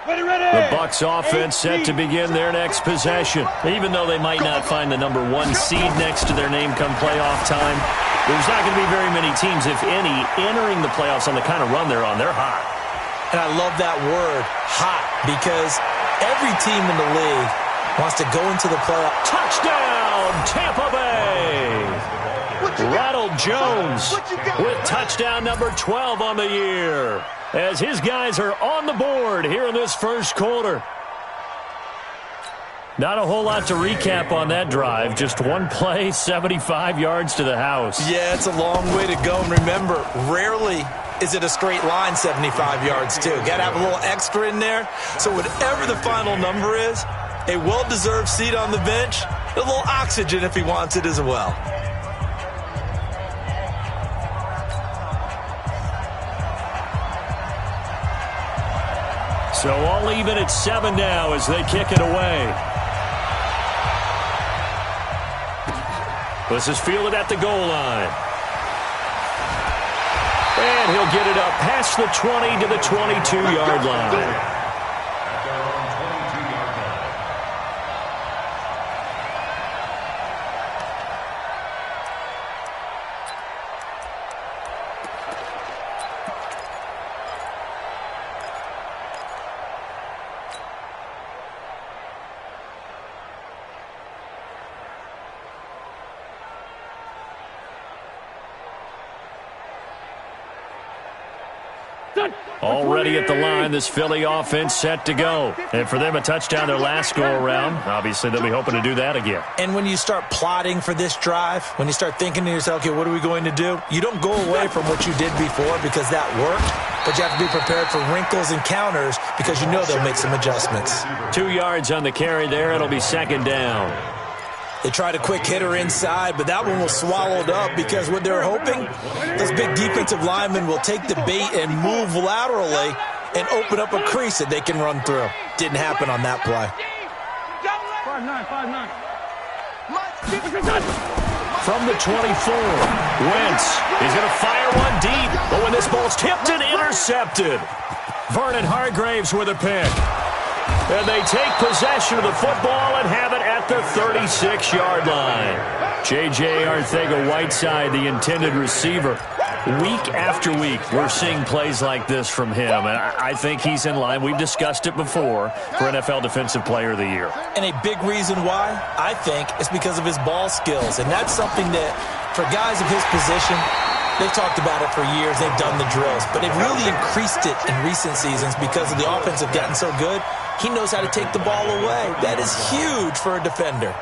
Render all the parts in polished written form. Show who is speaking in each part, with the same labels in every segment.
Speaker 1: The Bucs offense set to begin their next possession. Even though they might not find the number 1 seed next to their name come playoff time, there's not going to be very many teams, if any, entering the playoffs on the kind of run they're on. They're hot.
Speaker 2: And I love that word, hot, because every team in the league wants to go into the playoffs.
Speaker 1: Touchdown, Tampa Bay! Ronald Jones with touchdown number 12 on the year, as his guys are on the board here in this first quarter. Not a whole lot to recap on that drive. Just one play, 75 yards to the house.
Speaker 2: Yeah, it's a long way to go. And remember, rarely is it a straight line 75 yards, too. Got to have a little extra in there. So whatever the final number is, a well-deserved seat on the bench, a little oxygen if he wants it as well.
Speaker 1: So all even at 7 now as they kick it away. This is fielded at the goal line. And he'll get it up past the 20 to the 22-yard line. Already at the line, this Philly offense set to go. And for them, a touchdown their last go-around. Obviously, they'll be hoping to do that again.
Speaker 2: And when you start plotting for this drive, when you start thinking to yourself, okay, what are we going to do? You don't go away from what you did before because that worked, but you have to be prepared for wrinkles and counters because you know they'll make some adjustments.
Speaker 1: 2 yards on the carry there. It'll be second down.
Speaker 2: They tried a quick hitter inside, but that one was swallowed up because what they're hoping, those big defensive linemen will take the bait and move laterally and open up a crease that they can run through. Didn't happen on that play.
Speaker 1: 5-9. From the 24, Wentz. He's going to fire one deep, but when this ball's tipped and intercepted. Vernon Hargreaves with a pick. And they take possession of the football and have it at the 36-yard line. J.J. Arcega-Whiteside, the intended receiver. Week after week, we're seeing plays like this from him. And I think he's in line. We've discussed it before for NFL Defensive Player of the Year.
Speaker 2: And a big reason why, I think, is because of his ball skills. And that's something that, for guys of his position, they've talked about it for years. They've done the drills. But they've really increased it in recent seasons because of the offense have gotten so good. He knows how to take the ball away. That is huge for a defender.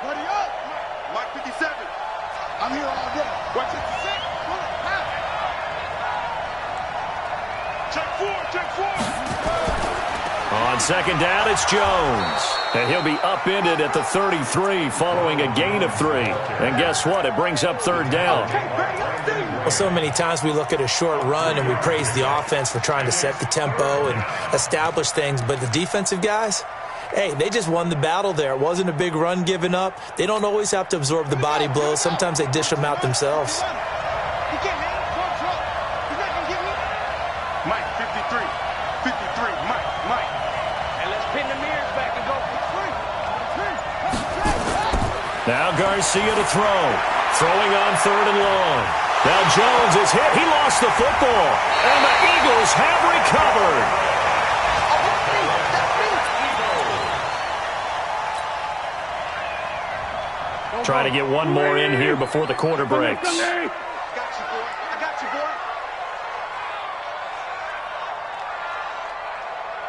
Speaker 3: Buddy up. Mike 57. I'm here all day. Watch it. Check four.
Speaker 1: On second down, it's Jones. And he'll be upended at the 33 following a gain of 3. And guess what? It brings up third down.
Speaker 2: Well, so many times we look at a short run and we praise the offense for trying to set the tempo and establish things. But the defensive guys, hey, they just won the battle there. It wasn't a big run given up. They don't always have to absorb the body blows. Sometimes they dish them out themselves.
Speaker 3: Mike 53. 53. Mike. And let's pin the mirrors back and go for 3.
Speaker 1: Now Garcia to throw. Throwing on third and long. Now Jones is hit. He lost the football. And the Eagles have recovered. Trying to get one more in here before the quarter breaks.
Speaker 3: I got you, boy.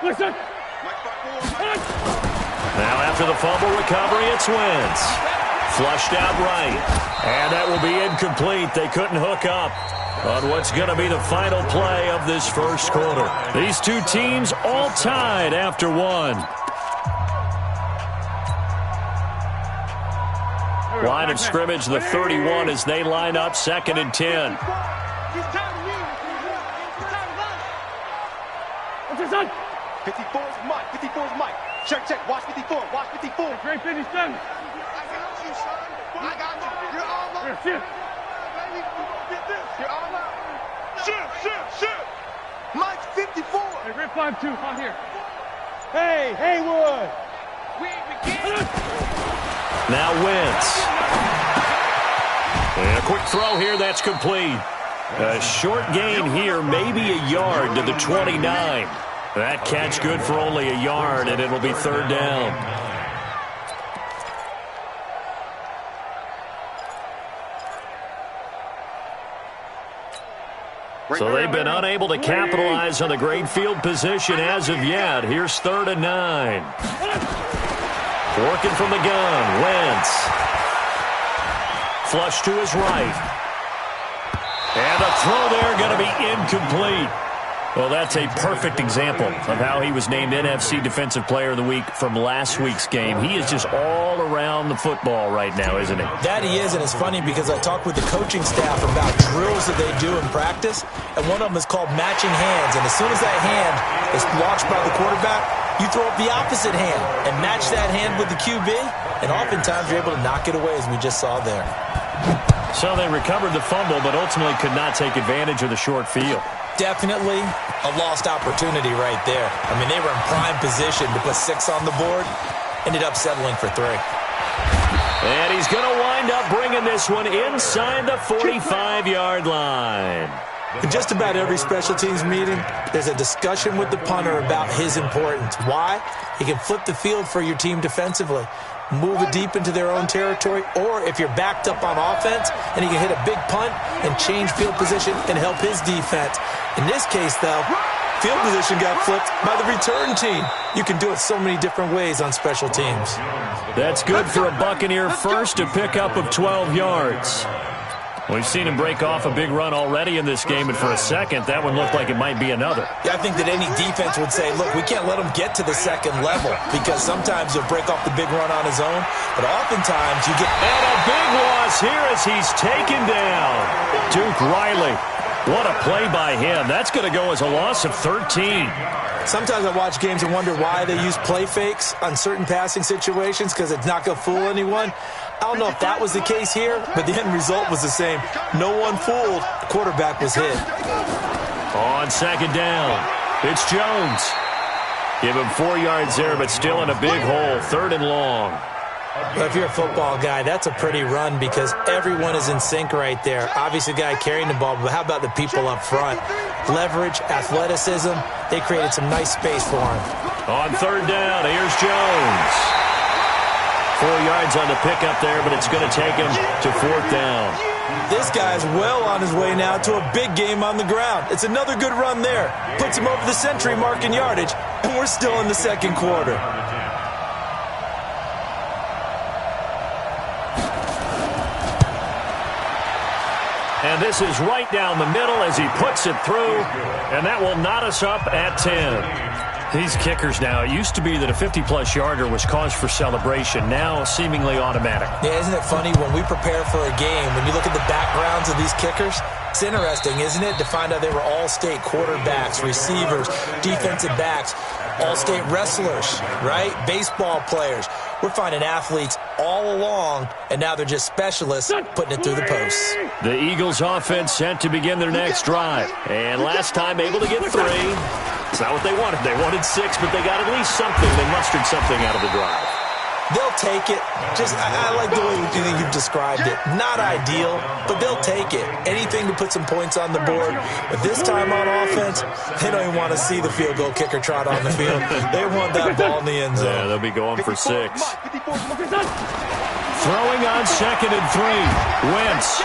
Speaker 1: Listen. Now after the fumble recovery, it's Wentz. Flushed out right. And that will be incomplete. They couldn't hook up on what's going to be the final play of this first quarter. These two teams all tied after one. Line of scrimmage, the 31 as they line up second and 10.
Speaker 3: What's his son? 54's Mike. 54's Mike. Check. Watch 54. Watch 54. 57. you, son. I got you. You're all up. Here, baby. Get this. You're all up. Shit. Mike's 54.
Speaker 4: Hey, Rip 5-2. I'm here. Hey, Haywood. We begin.
Speaker 1: Now Wentz. And a quick throw here, that's complete. A short gain here, maybe a yard to the 29. That catch good for only a yard, and it'll be third down. So they've been unable to capitalize on the great field position as of yet. Here's 3rd and 9. Working from the gun, Wentz. Flush to his right. And the throw there going to be incomplete. Well, that's a perfect example of how he was named NFC Defensive Player of the Week from last week's game. He is just all around the football right now, isn't he?
Speaker 2: That he is, and it's funny because I talked with the coaching staff about drills that they do in practice, and one of them is called matching hands. And as soon as that hand is watched by the quarterback, you throw up the opposite hand and match that hand with the QB, and oftentimes you're able to knock it away, as we just saw there.
Speaker 1: So they recovered the fumble, but ultimately could not take advantage of the short field.
Speaker 2: Definitely a lost opportunity right there. I mean, they were in prime position to put 6 on the board. Ended up settling for 3.
Speaker 1: And he's going to wind up bringing this one inside the 45-yard line.
Speaker 2: In just about every special teams meeting, there's a discussion with the punter about his importance. Why? He can flip the field for your team defensively, move it deep into their own territory, or if you're backed up on offense, and he can hit a big punt and change field position and help his defense. In this case, though, field position got flipped by the return team. You can do it so many different ways on special teams.
Speaker 1: That's good for a Buccaneer first, a pickup of 12 yards. We've seen him break off a big run already in this game, and for a second, that one looked like it might be another.
Speaker 2: Yeah, I think that any defense would say, look, we can't let him get to the second level, because sometimes he'll break off the big run on his own, but oftentimes you get...
Speaker 1: And a big loss here as he's taken down. Duke Riley. What a play by him. That's going to go as a loss of 13.
Speaker 2: Sometimes I watch games and wonder why they use play fakes on certain passing situations, because it's not going to fool anyone. I don't know if that was the case here, but the end result was the same. No one fooled. The quarterback was hit.
Speaker 1: On second down, it's Jones. Give him 4 yards there, but still in a big hole. 3rd and long.
Speaker 2: Well, if you're a football guy, that's a pretty run because everyone is in sync right there. Obviously, the guy carrying the ball, but how about the people up front? Leverage, athleticism, they created some nice space for him.
Speaker 1: On 3rd down, here's Jones. 4 yards on the pickup there, but it's going to take him to 4th down.
Speaker 2: This guy's well on his way now to a big game on the ground. It's another good run there. Puts him over the century mark in yardage, and we're still in the second quarter.
Speaker 1: And this is right down the middle as he puts it through, and that will knot us up at 10. These kickers now, it used to be that a 50-plus yarder was cause for celebration, now seemingly automatic.
Speaker 2: Yeah, isn't it funny when we prepare for a game, when you look at the backgrounds of these kickers, it's interesting, isn't it, to find out they were all-state quarterbacks, receivers, defensive backs, all-state wrestlers, right? Baseball players. We're finding athletes all along, and now they're just specialists putting it through the posts.
Speaker 1: The Eagles offense set to begin their next drive. And last time able to get 3. It's not what they wanted. They wanted 6, but they got at least something. They mustered something out of the drive.
Speaker 2: They'll take it. I like the way you've described it. Not ideal, but they'll take it. Anything to put some points on the board. But this time on offense, they don't even want to see the field goal kicker trot on the field. They want that ball in the end zone.
Speaker 1: Yeah, they'll be going for 6. Throwing on 2nd and 3. Wentz.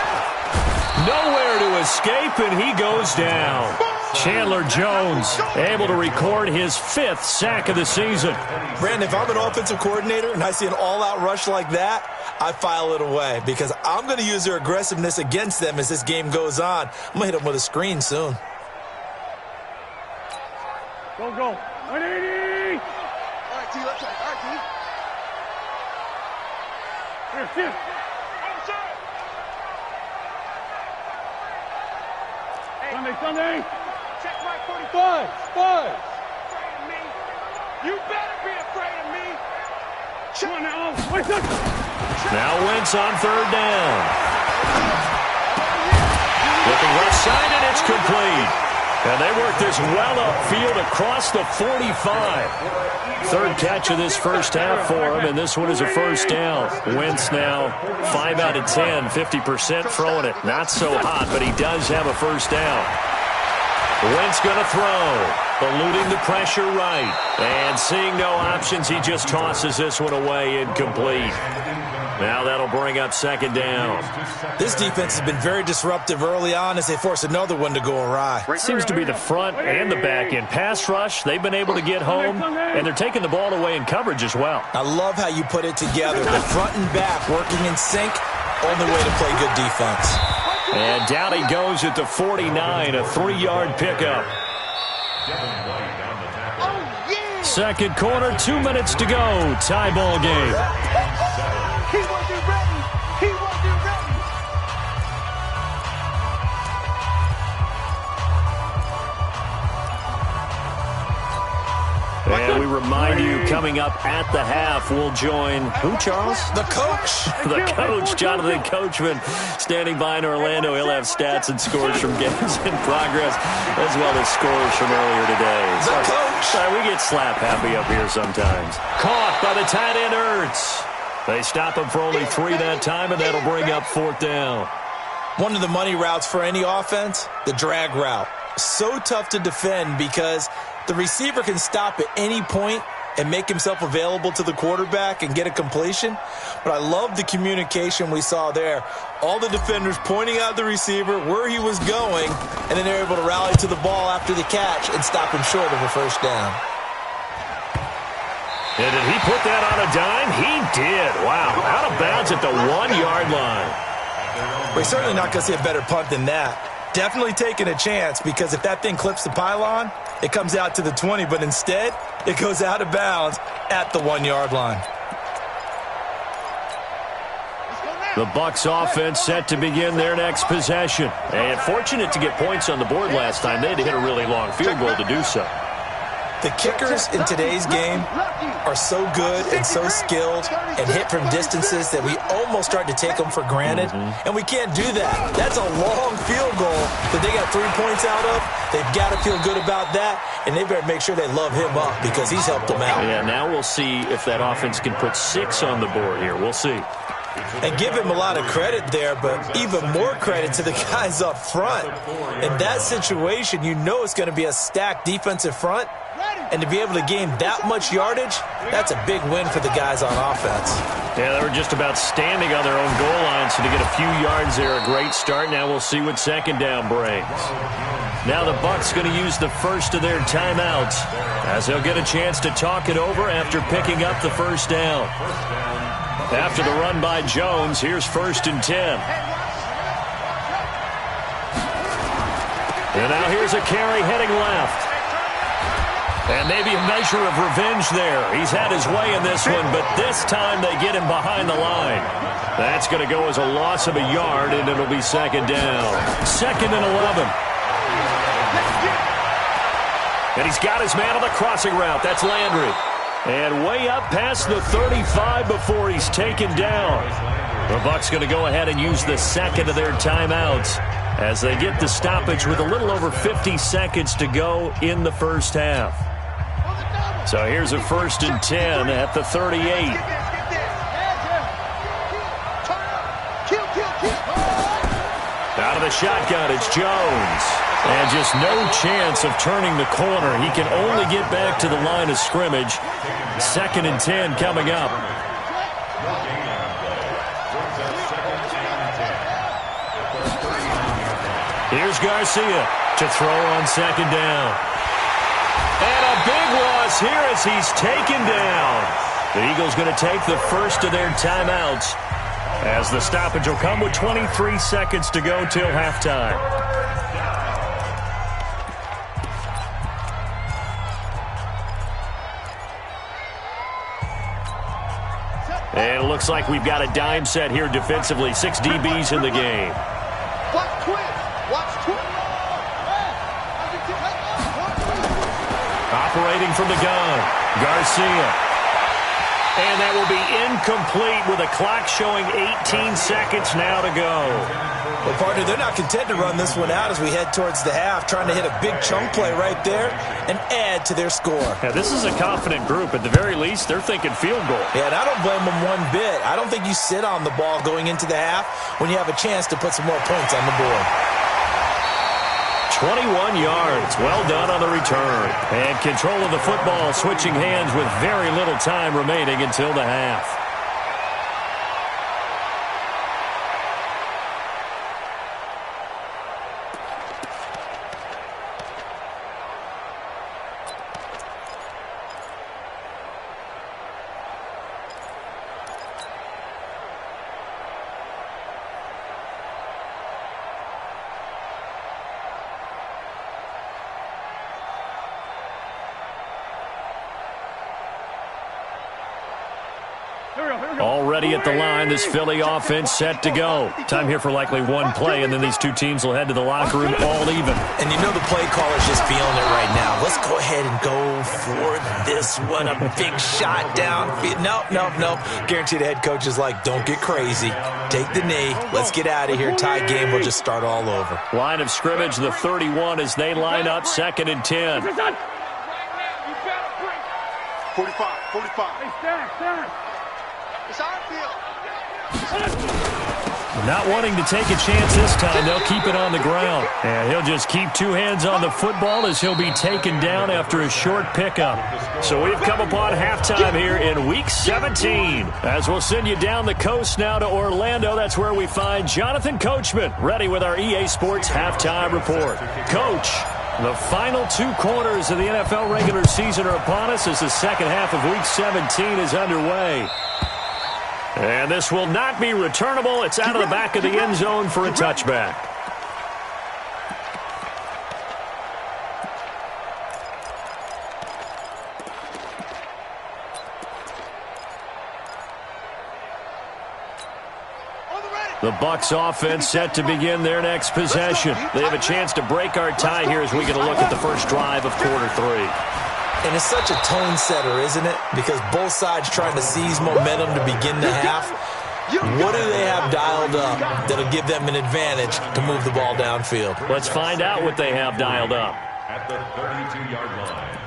Speaker 1: Nowhere to escape, and he goes down. Chandler Jones able to record his 5th sack of the season.
Speaker 2: Brandon, if I'm an offensive coordinator and I see an all-out rush like that, I file it away because I'm going to use their aggressiveness against them as this game goes on. I'm going to hit them with a screen soon.
Speaker 4: Go. 180!
Speaker 3: All right, T, let's go. All right, T.
Speaker 4: Here, sit. Sunday.
Speaker 3: Check right 45.
Speaker 4: Buzz.
Speaker 3: You better be afraid of me.
Speaker 4: Come on now. Wait,
Speaker 1: Now Wentz on third down. Looking left side, and it's complete. And they work this well upfield across the 45. Third catch of this first half for him, and this one is a first down. Wentz now 5 out of 10, 50% throwing it. Not so hot, but he does have a first down. Wentz going to throw, eluding the pressure right. And seeing no options, he just tosses this one away, incomplete. Now that'll bring up second down.
Speaker 2: This defense has been very disruptive early on as they force another one to go awry.
Speaker 1: Seems to be the front and the back end. Pass rush, they've been able to get home, and they're taking the ball away in coverage as well.
Speaker 2: I love how you put it together. The front and back working in sync, only way to play good defense.
Speaker 1: And down he goes at the 49, a 3-yard pickup. Second quarter, 2 minutes to go. Tie ball game.
Speaker 3: He wasn't ready. He wasn't ready.
Speaker 1: And we remind you, coming up at the half, we'll join who, Charles?
Speaker 2: The coach.
Speaker 1: The coach, Jonathan Coachman, standing by in Orlando. He'll have stats and scores from games in progress, as well as scores from earlier today.
Speaker 2: The coach.
Speaker 1: Sorry, we get slap happy up here sometimes. Caught by the tight end, Ertz. They stop him for only 3 that time, and that'll bring up fourth down.
Speaker 2: One of the money routes for any offense, the drag route. So tough to defend because the receiver can stop at any point and make himself available to the quarterback and get a completion. But I love the communication we saw there. All the defenders pointing out the receiver, where he was going, and then they're able to rally to the ball after the catch and stop him short of a first down.
Speaker 1: And did he put that on a dime? He did. Wow. Out of bounds at the 1-yard line.
Speaker 2: We're certainly not going to see a better punt than that. Definitely taking a chance because if that thing clips the pylon, it comes out to the 20, but instead it goes out of bounds at the 1-yard line.
Speaker 1: The Bucs offense set to begin their next possession. And fortunate to get points on the board last time. They had to hit a really long field goal to do so.
Speaker 2: The kickers in today's game are so good and so skilled and hit from distances that we almost start to take them for granted. And we can't do that. That's a long field goal that they got 3 points out of. They've got to feel good about that, and they better make sure they love him up because he's helped them out.
Speaker 1: Yeah, now we'll see if that offense can put 6 on the board here. We'll see.
Speaker 2: And give him a lot of credit there, but even more credit to the guys up front. In that situation, you know it's going to be a stacked defensive front. And to be able to gain that much yardage, that's a big win for the guys on offense.
Speaker 1: Yeah, they were just about standing on their own goal line, so to get a few yards there, a great start. Now we'll see what second down brings. Now the Bucs going to use the first of their timeouts as they'll get a chance to talk it over after picking up the first down. After the run by Jones, here's 1st and 10. And now here's a carry heading left. And maybe a measure of revenge there. He's had his way in this one, but this time they get him behind the line. That's going to go as a loss of a yard, and it'll be second down. 2nd and 11. And he's got his man on the crossing route. That's Landry. And way up past the 35 before he's taken down. The Bucs going to go ahead and use the second of their timeouts as they get the stoppage with a little over 50 seconds to go in the first half. So here's a 1st and 10 at the 38. Out of the shotgun, it's Jones. And just no chance of turning the corner. He can only get back to the line of scrimmage. 2nd and 10 coming up. Here's Garcia to throw on second down. And a big loss here as he's taken down. The Eagles going to take the first of their timeouts as the stoppage will come with 23 seconds to go till halftime. And it looks like we've got a dime set here defensively. 6 DBs in the game.
Speaker 3: Watch twins. Watch twins.
Speaker 1: Operating from the gun, Garcia. And that will be incomplete with a clock showing 18 seconds now to go.
Speaker 2: Well, partner, they're not content to run this one out as we head towards the half, trying to hit a big chunk play right there and add to their score.
Speaker 1: Yeah, this is a confident group. At the very least, they're thinking field goal.
Speaker 2: Yeah, and I don't blame them one bit. I don't think you sit on the ball going into the half when you have a chance to put some more points on the board.
Speaker 1: 21 yards. Well done on the return. And control of the football, switching hands with very little time remaining until the half. Already at the line, this Philly offense set to go. Time here for likely one play, and then these two teams will head to the locker room all even.
Speaker 2: And you know the play caller's just feeling it right now. Let's go ahead and go for this one. A big shot downfield. Nope. Guaranteed the head coach is like, don't get crazy. Take the knee. Let's get out of here. Tie game. We'll just start all over.
Speaker 1: Line of scrimmage, the 31 as they line up 2nd and 10.
Speaker 3: 45.
Speaker 4: Hey, Stack.
Speaker 3: It's our field.
Speaker 1: Not wanting to take a chance this time, they'll keep it on the ground. And he'll just keep two hands on the football as he'll be taken down after a short pickup. So we've come upon halftime here in Week 17. As we'll send you down the coast now to Orlando, that's where we find Jonathan Coachman, ready with our EA Sports Halftime Report. Coach, the final 2 quarters of the NFL regular season are upon us as the second half of Week 17 is underway. And this will not be returnable. It's out of the back of the end zone for a touchback. The Bucs offense set to begin their next possession. They have a chance to break our tie here as we get a look at the first drive of quarter 3.
Speaker 2: And it's such a tone setter, isn't it? Because both sides trying to seize momentum to begin the half. What do they have dialed up that'll give them an advantage to move the ball downfield?
Speaker 1: Let's find out what they have dialed up.
Speaker 5: At the 32-yard line.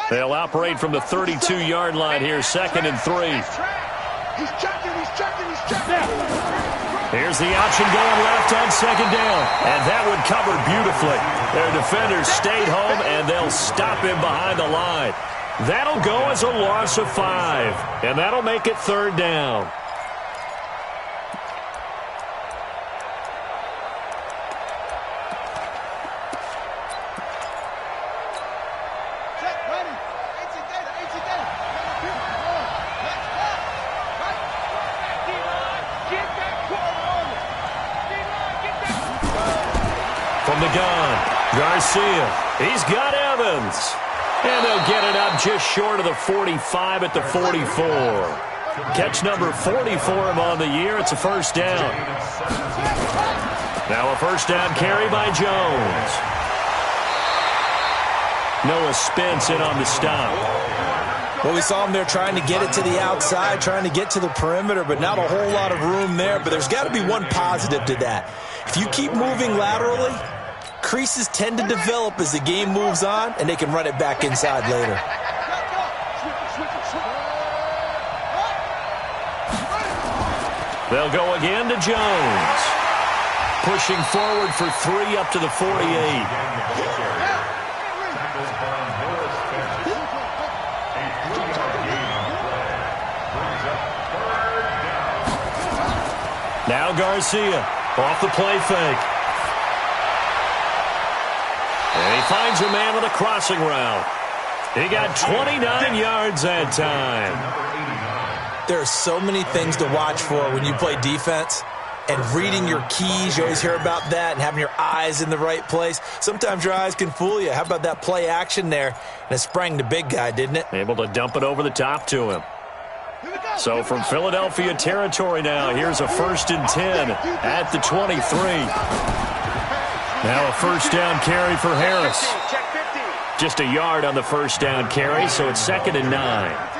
Speaker 1: They'll operate from the 32-yard line here, 2nd and 3.
Speaker 3: He's checking.
Speaker 1: Here's the option going left on 2nd down. And that one covered beautifully. Their defenders stayed home, and they'll stop him behind the line. That'll go as a loss of 5. And that'll make it 3rd down. From the gun, Garcia. He's got Evans. And they'll get it up just short of the 45 at the 44. Catch number 40 for him on the year. It's a first down. Now a first down carry by Jones. Noah Spence in on the stop.
Speaker 2: Well, we saw him there trying to get it to the outside, trying to get to the perimeter, but not a whole lot of room there. But there's got to be one positive to that. If you keep moving laterally, creases tend to develop as the game moves on, and they can run it back inside later.
Speaker 1: They'll go again to Jones. Pushing forward for 3 up to the 48. Now Garcia off the play fake. And he finds a man on a crossing route. He got 29 yards that time.
Speaker 2: There are so many things to watch for when you play defense. And reading your keys, you always hear about that, and having your eyes in the right place. Sometimes your eyes can fool you. How about that play action there? And it sprang the big guy, didn't it?
Speaker 1: Able to dump it over the top to him. So from Philadelphia territory now, here's a 1st and 10 at the 23. Now a first down carry for Harris. Just a yard on the first down carry, so it's 2nd and 9.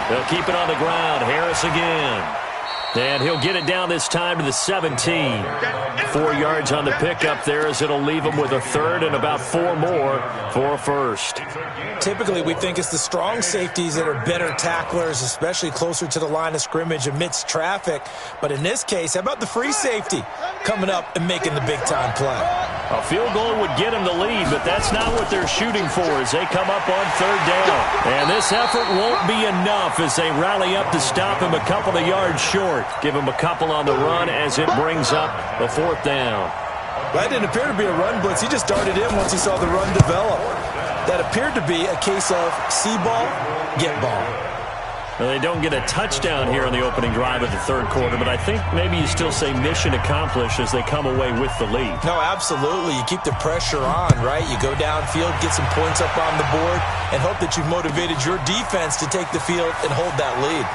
Speaker 1: They'll keep it on the ground. Harris again. And he'll get it down this time to the 17. 4 yards on the pickup there as it'll leave him with a third and about 4 more for a first.
Speaker 2: Typically, we think it's the strong safeties that are better tacklers, especially closer to the line of scrimmage amidst traffic. But in this case, how about the free safety coming up and making the big-time play?
Speaker 1: A field goal would get him the lead, but that's not what they're shooting for as they come up on 3rd down. And this effort won't be enough as they rally up to stop him a couple of yards short. Give him a couple on the run as it brings up the 4th down.
Speaker 2: That didn't appear to be a run blitz. He just darted in once he saw the run develop. That appeared to be a case of see ball, get ball.
Speaker 1: Well, they don't get a touchdown here in the opening drive of the 3rd quarter, but I think maybe you still say mission accomplished as they come away with the lead.
Speaker 2: No, absolutely. You keep the pressure on, right? You go downfield, get some points up on the board, and hope that you've motivated your defense to take the field and hold that lead.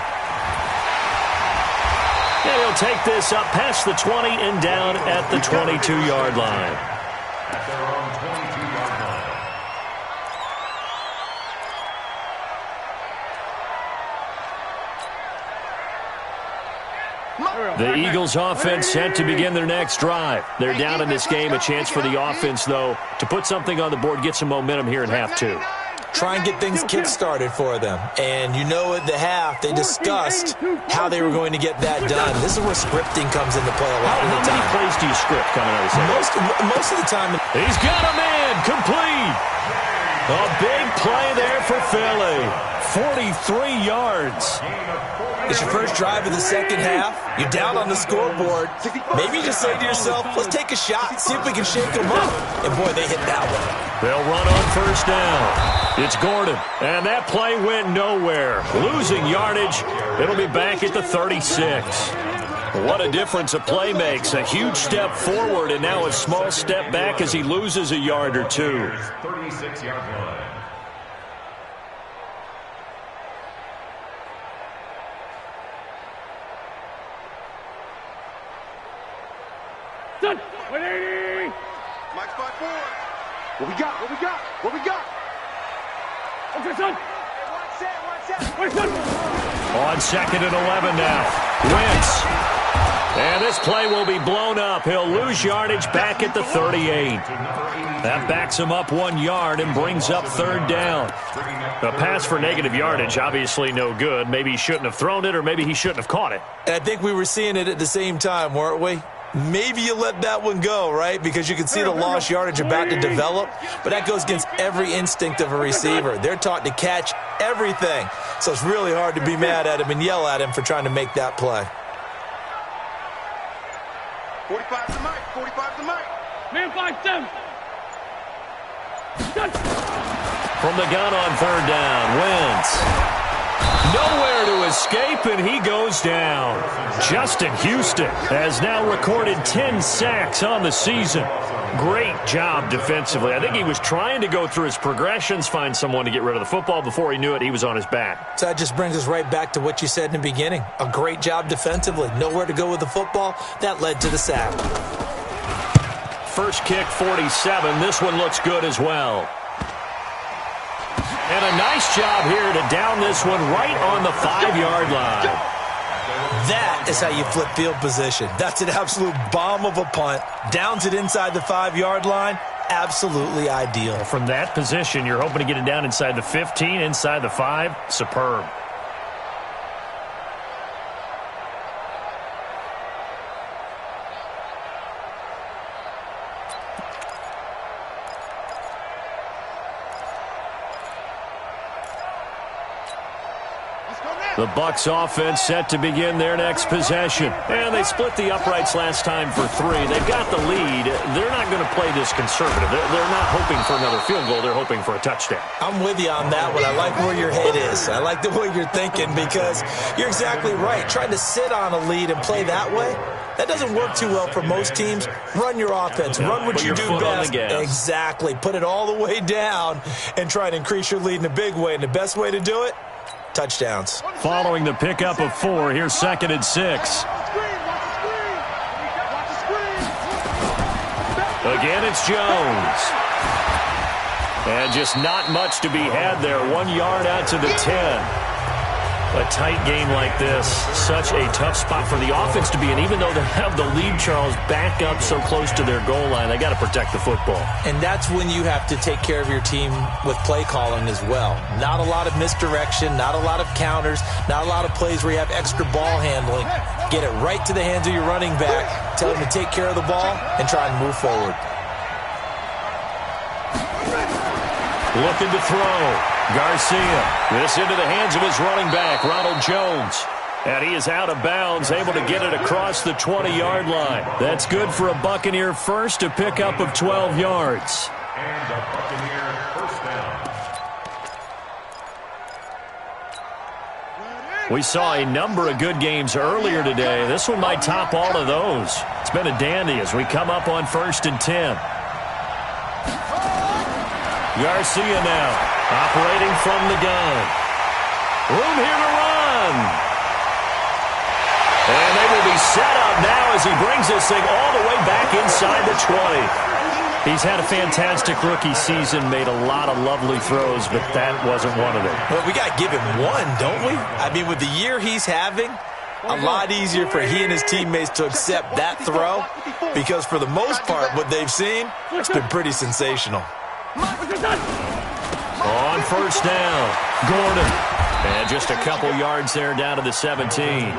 Speaker 1: And he'll take this up past the 20 and down at the 22-yard line.
Speaker 5: At their own 22-yard line.
Speaker 1: The Eagles offense set to begin their next drive. They're down in this game. A chance for the offense, though, to put something on the board, get some momentum here in half 2.
Speaker 2: Try and get things kick-started for them. And you know at the half, they discussed how they were going to get that done. This is where scripting comes into play a lot of the time.
Speaker 1: How many plays do you script coming out of the second?
Speaker 2: Most of the time.
Speaker 1: He's got a man complete. A big play there for Philly. 43 yards.
Speaker 2: It's your first drive of the second half. You're down on the scoreboard. Maybe you just say to yourself, let's take a shot, see if we can shake them up. And, boy, they hit that one.
Speaker 1: They'll run on first down. It's Gordon, and that play went nowhere. Losing yardage. It'll be back at the 36. What a difference a play makes. A huge step forward and now a small step back as he loses a yard or two.
Speaker 5: 36-yard line.
Speaker 4: Done. 180.
Speaker 3: Mike spot forward. What we got? What we got? What we got?
Speaker 4: Okay, son.
Speaker 3: One set.
Speaker 1: On 2nd and 11 now. Wentz. And this play will be blown up. He'll lose yardage back at the 38. That backs him up 1 yard and brings up 3rd down. A pass for negative yardage, obviously no good. Maybe he shouldn't have thrown it, or maybe he shouldn't have caught it.
Speaker 2: And I think we were seeing it at the same time, weren't we? Maybe you let that one go, right? Because you can see the lost yardage about to develop, but that goes against every instinct of a receiver. They're taught to catch everything, so it's really hard to be mad at him and yell at him for trying to make that play.
Speaker 3: 45 to Mike. 45 to Mike.
Speaker 4: Man 5-7. Done.
Speaker 1: From the gun on 3rd down, Wentz. Nowhere to escape, and he goes down. Justin Houston has now recorded 10 sacks on the season. Great job defensively. I think he was trying to go through his progressions, find someone to get rid of the football. Before he knew it, he was on his back.
Speaker 2: So that just brings us right back to what you said in the beginning. A great job defensively. Nowhere to go with the football. That led to the sack.
Speaker 1: First kick, 47. This one looks good as well. And a nice job here to down this one right on the 5-yard line.
Speaker 2: That is how you flip field position. That's an absolute bomb of a punt. Downs it inside the 5-yard line. Absolutely ideal.
Speaker 1: From that position, you're hoping to get it down inside the 15, inside the 5. Superb. The Bucs offense set to begin their next possession. And they split the uprights last time for 3. They've got the lead. They're not going to play this conservative. They're not hoping for another field goal. They're hoping for a touchdown.
Speaker 2: I'm with you on that one. I like where your head is. I like the way you're thinking because you're exactly right. Trying to sit on a lead and play that way, that doesn't work too well for most teams. Run your offense. Run what you do best. Exactly. Put it all the way down and try to increase your lead in a big way. And the best way to do it, touchdowns.
Speaker 1: Following the pickup of 4, here's 2nd and 6. Again, it's Jones. And just not much to be had there. 1 yard out to the 10. A tight game like this, such a tough spot for the offense to be in. Even though they have the lead, Charles, back up so close to their goal line, they got to protect the football.
Speaker 2: And that's when you have to take care of your team with play calling as well. Not a lot of misdirection, not a lot of counters, not a lot of plays where you have extra ball handling. Get it right to the hands of your running back, tell him to take care of the ball, and try and move forward.
Speaker 1: Looking to throw. Garcia. This into the hands of his running back, Ronald Jones. And he is out of bounds, able to get it across the 20-yard line. That's good for a Buccaneer first, a pickup of 12 yards.
Speaker 5: And a Buccaneer first down.
Speaker 1: We saw a number of good games earlier today. This one might top all of those. It's been a dandy as we come up on 1st and 10. Garcia now, operating from the gun. Room here to run. And they will be set up now as he brings this thing all the way back inside the 20. He's had a fantastic rookie season, made a lot of lovely throws, but that wasn't one of them.
Speaker 2: Well, we got to give him one, don't we? I mean, with the year he's having, a lot easier for he and his teammates to accept that throw because for the most part, what they've seen, it's been pretty sensational.
Speaker 1: On 1st down, Gordon. And just a couple yards there down to the 17.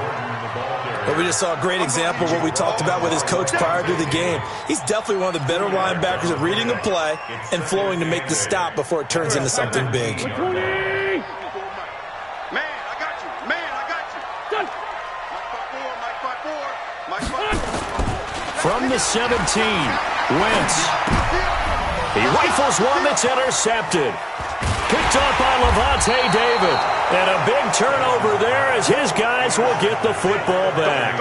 Speaker 2: But we just saw a great example of what we talked about with his coach prior to the game. He's definitely one of the better linebackers at reading the play and flowing to make the stop before it turns into something big.
Speaker 3: Man, I got you. Man, I got you. Mike 5-4.
Speaker 1: From the 17, Wentz. He rifles one that's intercepted. Picked up by Levante David. And a big turnover there as his guys will get the football back.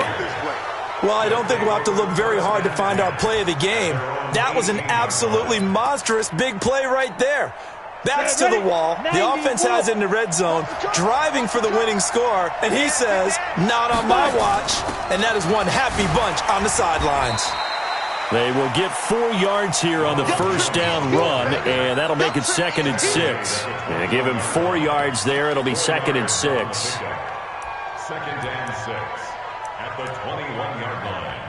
Speaker 2: Well, I don't think we'll have to look very hard to find our play of the game. That was an absolutely monstrous big play right there. Backs to the wall. The offense has it in the red zone, driving for the winning score. And he says, not on my watch. And that is one happy bunch on the sidelines.
Speaker 1: They will get 4 yards here on the 1st down run, and that'll make it 2nd and 6. And give him 4 yards there, it'll be 2nd and 6.
Speaker 5: 2nd and 6 at the 21-yard line.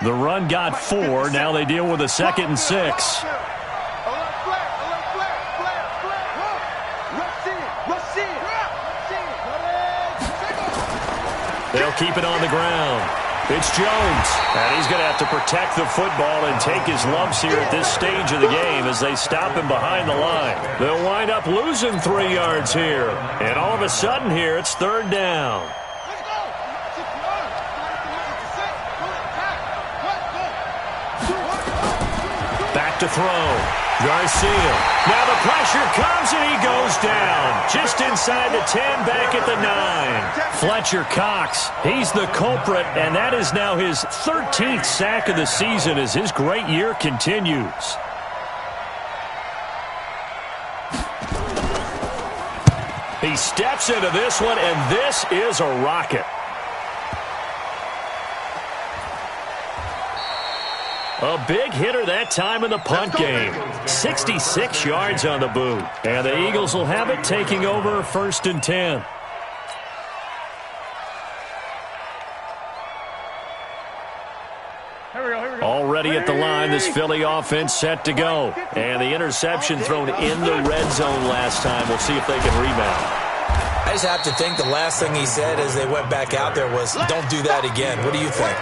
Speaker 1: The run got 4. Now they deal with a 2nd and 6. They'll keep it on the ground. It's Jones. And he's going to have to protect the football and take his lumps here at this stage of the game as they stop him behind the line. They'll wind up losing 3 yards here. And all of a sudden here, it's 3rd down. Back to throw. Garcia. Now the pressure comes and he goes down. Just inside the 10, back at the 9. Fletcher Cox, he's the culprit, and that is now his 13th sack of the season as his great year continues. He steps into this one, and this is a rocket. A big hitter that time in the punt game. 66 yards on the boot. And the Eagles will have it, taking over 1st and 10. Already at the line, this Philly offense set to go. And the interception thrown in the red zone last time. We'll see if they can rebound.
Speaker 2: I just have to think the last thing he said as they went back out there was, don't do that again. What do you think?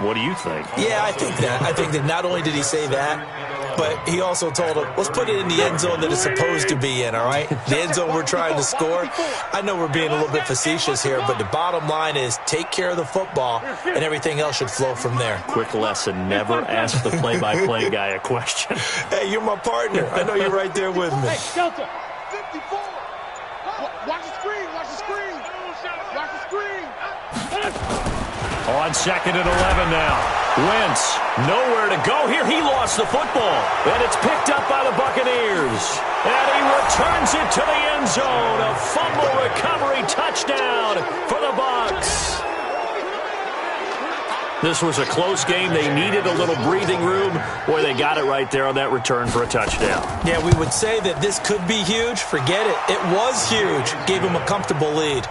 Speaker 1: What do you think?
Speaker 2: Yeah, I think that. I think that not only did he say that, but he also told him, let's put it in the end zone that it's supposed to be in, all right? The end zone we're trying to score. I know we're being a little bit facetious here, but the bottom line is take care of the football, and everything else should flow from there.
Speaker 1: Quick lesson, never ask the play-by-play guy a question.
Speaker 2: Hey, you're my partner. I know you're right there with me.
Speaker 4: Hey, Delta.
Speaker 3: 54. Watch the screen. Watch the screen. Watch the screen.
Speaker 1: On 2nd and 11 now. Wentz, nowhere to go here. He lost the football. And it's picked up by the Buccaneers. And he returns it to the end zone. A fumble recovery touchdown for the Bucs. This was a close game. They needed a little breathing room. Boy, they got it right there on that return for a touchdown. Yeah, we would say that this could be huge. Forget it. It was huge. Gave him a comfortable lead.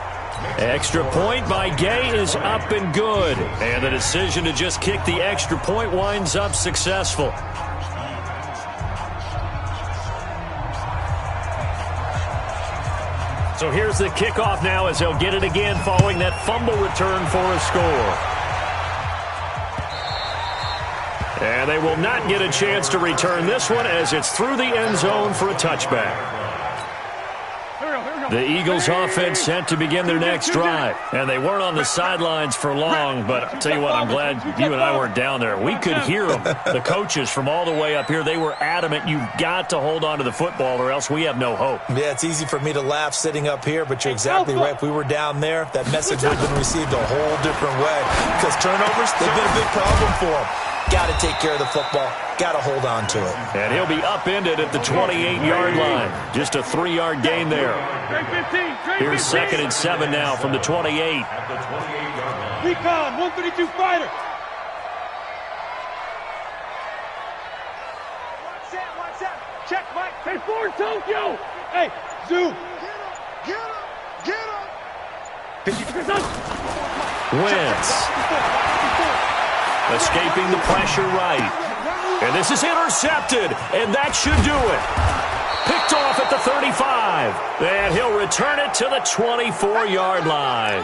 Speaker 1: Extra point by Gay is up and good. And the decision to just kick the extra point winds up successful. So here's the kickoff now as they'll get it again following that fumble return for a score. And they will not get a chance to return this one as it's through the end zone for a touchback. The Eagles offense set to begin their next drive. And they weren't on the sidelines for long, but I'll tell you what, I'm glad you and I weren't down there. We could hear them, the coaches from all the way up here. They were adamant, you've got to hold on to the football or else we have no hope. Yeah, it's easy for me to laugh sitting up here, but you're exactly right. If we were down there, that message would have been received a whole different way. Because turnovers, they've been a big problem for them. Got to take care of the football. Got to hold on to it. And he'll be upended at the 28-yard line. Just a 3-yard gain there. Here's 2nd and 7 now from the 28.
Speaker 4: Recon, 132 fighter.
Speaker 3: Watch out. Check, Mike.
Speaker 4: Hey, Ford, Tokyo. Hey, Zoo.
Speaker 3: Get him.
Speaker 1: Wentz. Escaping the pressure right. And this is intercepted, and that should do it. Picked off at the 35. And he'll return it to the 24-yard line.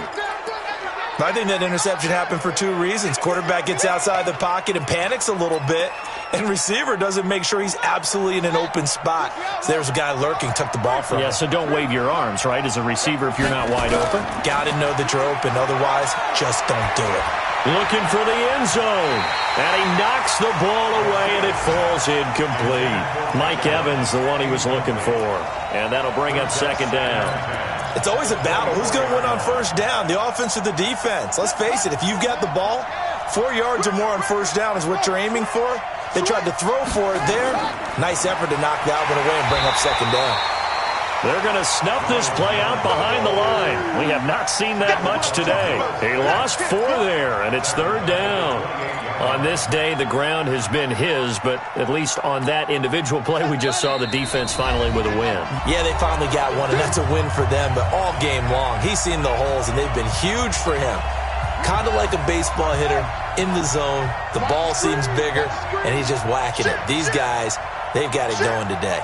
Speaker 1: I think that interception happened for 2 reasons. Quarterback gets outside the pocket and panics a little bit, and receiver doesn't make sure he's absolutely in an open spot. So there's a guy lurking, took the ball from him. Yeah, so don't wave your arms, right, as a receiver if you're not wide open. Got to know that you're open. Otherwise, just don't do it. Looking for the end zone. And he knocks the ball away, and it falls incomplete. Mike Evans, the one he was looking for. And that'll bring up 2nd down. It's always a battle. Who's going to win on 1st down, the offense or the defense? Let's face it, if you've got the ball, 4 yards or more on 1st down is what you're aiming for. They tried to throw for it there. Nice effort to knock that one away and bring up 2nd down. They're going to snuff this play out behind the line. We have not seen that much today. He lost 4 there, and it's 3rd down. On this day, the ground has been his, but at least on that individual play, we just saw the defense finally with a win. Yeah, they finally got one, and that's a win for them, but all game long, he's seen the holes, and they've been huge for him. Kind of like a baseball hitter in the zone. The ball seems bigger, and he's just whacking it. These guys, they've got it going today.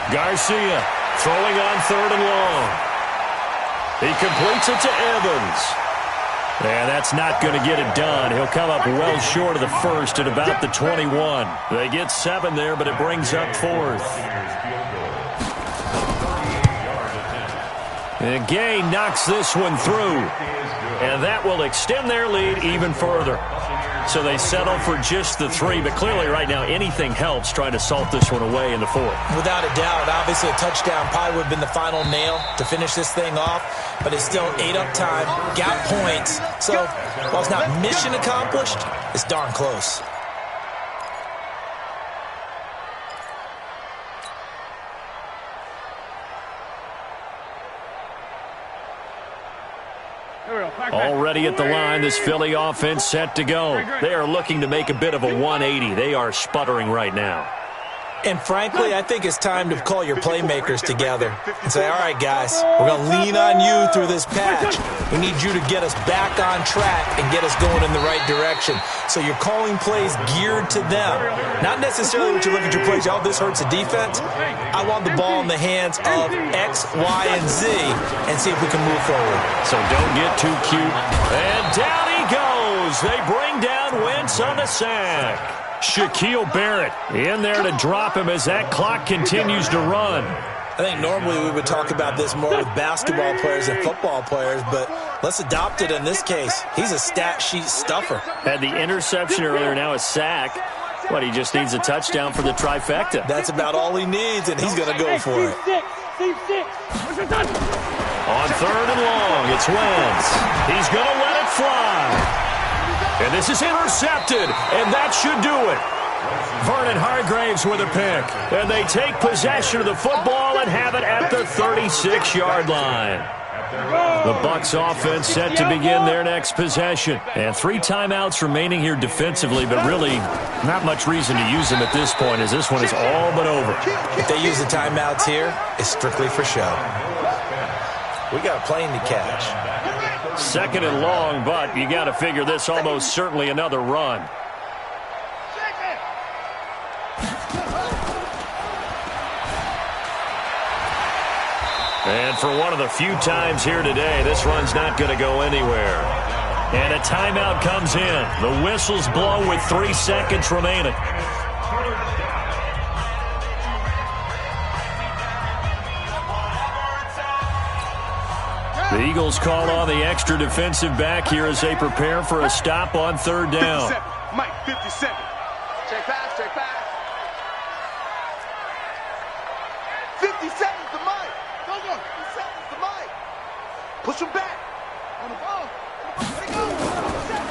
Speaker 1: Garcia throwing on 3rd and long. He completes it to Evans. And that's not going to get it done. He'll come up well short of the 1st at about the 21. They get 7 there, but it brings up 4th. And Gay knocks this one through. And that will extend their lead even further. So they settle for just the 3, but clearly right now anything helps trying to salt this one away in the 4th. Without a doubt, obviously a touchdown probably would have been the final nail to finish this thing off, but it's still ate up time, got points, so while it's not mission accomplished, it's darn close. Already at the line, this Philly offense set to go. They are looking to make a bit of a 180. They are sputtering right now. And frankly, I think it's time to call your playmakers together and say, all right, guys, we're going to lean on you through this patch. We need you to get us back on track and get us going in the right direction. So you're calling plays geared to them. Not necessarily when you look at your plays, oh, this hurts the defense. I want the ball in the hands of X, Y, and Z and see if we can move forward. So don't get too cute. And down he goes. They bring down Wentz on the sack. Shaquille Barrett in there to drop him as that clock continues to run. I think normally we would talk about this more with basketball players and football players, but let's adopt it in this case. He's a stat sheet stuffer. Had the interception earlier, now a sack. But he just needs a touchdown for the trifecta.
Speaker 2: That's about all he needs, and he's going to go for it.
Speaker 1: On third and long, it's Wentz. He's going to let it fly. And this is intercepted, and that should do it. Vernon Hargreaves with a pick. And they take possession of the football and have it at the 36-yard line. The Bucs offense set to begin their next possession. And 3 timeouts remaining here defensively, but really not much reason to use them at this point as this one is all but over.
Speaker 2: If they use the timeouts here, it's strictly for show. We got a plane to catch.
Speaker 1: Second and long, but you got to figure this almost certainly another run. And for one of the few times here today, this run's not going to go anywhere. And a timeout comes in. The whistle's blown with 3 seconds remaining. The Eagles call on the extra defensive back here as they prepare for a stop on third down.
Speaker 3: 57. Mike, 57. Check pass, check pass. 57's the Mike. Go, go. 57's the Mike. Push him back. On the ball.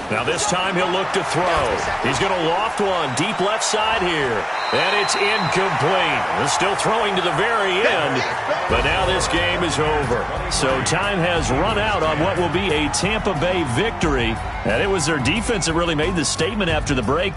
Speaker 1: Now this time he'll look to throw. He's going to loft one deep left side here. And it's incomplete. He's still throwing to the very end. But now this game is over. So time has run out on what will be a Tampa Bay victory. And it was their defense that really made the statement after the break.